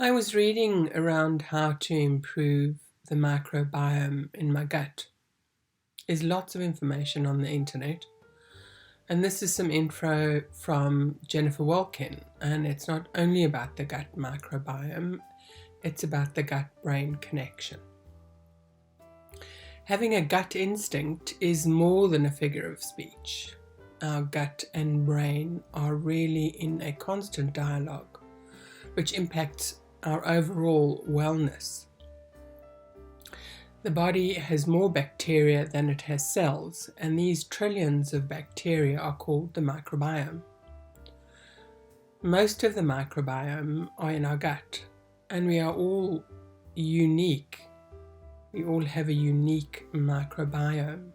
I was reading around how to improve the microbiome in my gut. There's lots of information on the internet, and this is some info from Jennifer Walkin, and it's not only about the gut microbiome, it's about the gut-brain connection. Having a gut instinct is more than a figure of speech. Our gut and brain are really in a constant dialogue, which impacts our overall wellness. The body has more bacteria than it has cells, and these trillions of bacteria are called the microbiome. Most of the microbiome are in our gut, and we are all unique. We all have a unique microbiome.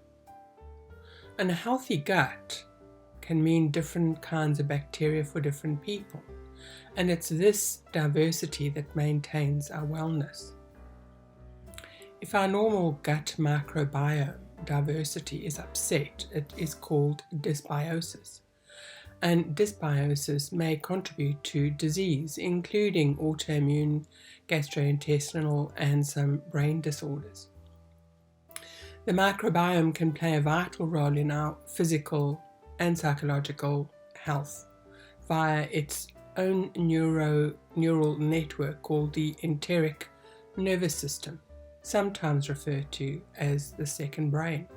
And a healthy gut can mean different kinds of bacteria for different people. And it's this diversity that maintains our wellness. If our normal gut microbiome diversity is upset, it is called dysbiosis. And dysbiosis may contribute to disease, including autoimmune, gastrointestinal, and some brain disorders. The microbiome can play a vital role in our physical and psychological health via its own neural network called the enteric nervous system, sometimes referred to as the second brain.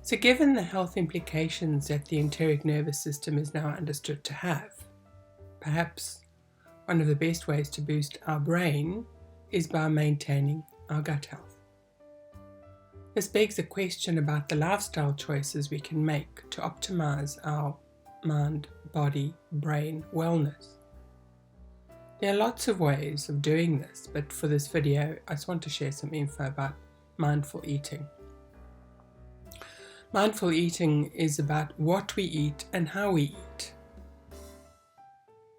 So given the health implications that the enteric nervous system is now understood to have, perhaps one of the best ways to boost our brain is by maintaining our gut health. This begs a question about the lifestyle choices we can make to optimize our mind, body, brain wellness. There are lots of ways of doing this, but for this video, I just want to share some info about mindful eating. Mindful eating is about what we eat and how we eat.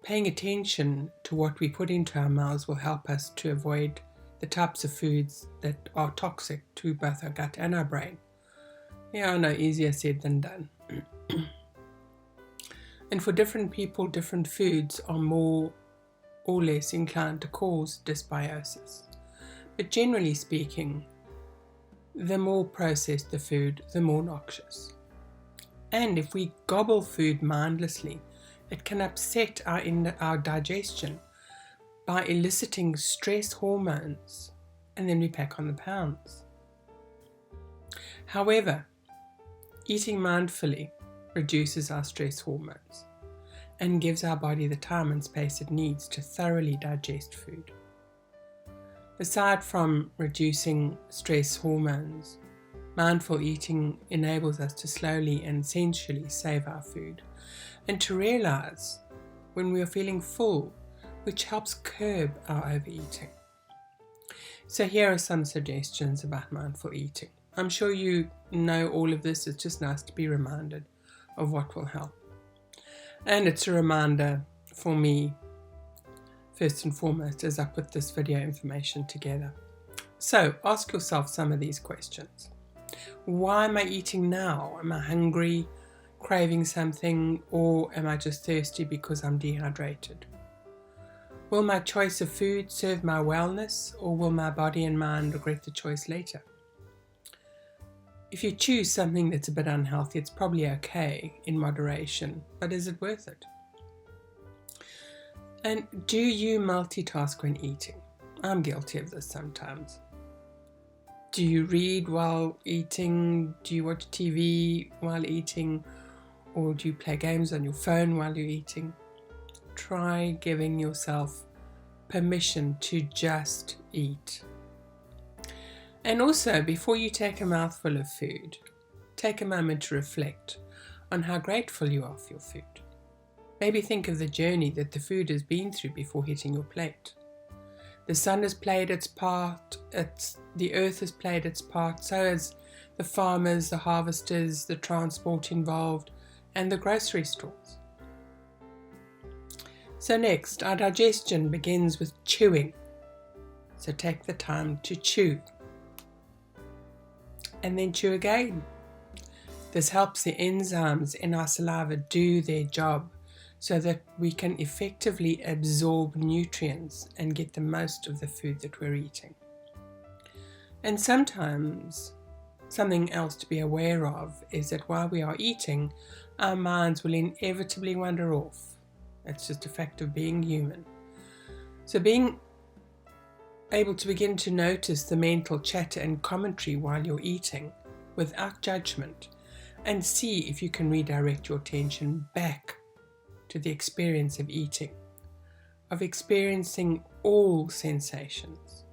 Paying attention to what we put into our mouths will help us to avoid the types of foods that are toxic to both our gut and our brain. Yeah, I know, easier said than done. And for different people, different foods are more or less inclined to cause dysbiosis. But generally speaking, the more processed the food, the more noxious. And if we gobble food mindlessly, it can upset our digestion by eliciting stress hormones, and then we pack on the pounds. However, eating mindfully reduces our stress hormones and gives our body the time and space it needs to thoroughly digest food. Aside from reducing stress hormones, mindful eating enables us to slowly and sensually save our food and to realize when we are feeling full, which helps curb our overeating. So here are some suggestions about mindful eating. I'm sure you know all of this, it's just nice to be reminded of what will help. And it's a reminder for me, first and foremost, as I put this video information together. So ask yourself some of these questions. Why am I eating now? Am I hungry, craving something, or am I just thirsty because I'm dehydrated? Will my choice of food serve my wellness, or will my body and mind regret the choice later? If you choose something that's a bit unhealthy, it's probably okay in moderation, but is it worth it? And do you multitask when eating? I'm guilty of this sometimes. Do you read while eating? Do you watch TV while eating? Or do you play games on your phone while you're eating? Try giving yourself permission to just eat. And also, before you take a mouthful of food, take a moment to reflect on how grateful you are for your food. Maybe think of the journey that the food has been through before hitting your plate. The sun has played its part, the earth has played its part, so has the farmers, the harvesters, the transport involved, and the grocery stores. So next, our digestion begins with chewing. So take the time to chew. And then chew again. This helps the enzymes in our saliva do their job so that we can effectively absorb nutrients and get the most of the food that we're eating. And sometimes something else to be aware of is that while we are eating, our minds will inevitably wander off. It's just a fact of being human. So being able to begin to notice the mental chatter and commentary while you're eating without judgment, and see if you can redirect your attention back to the experience of eating, of experiencing all sensations,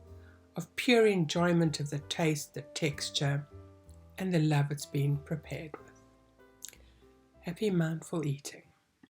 of pure enjoyment of the taste, the texture, and the love it's been prepared with. Happy mindful eating.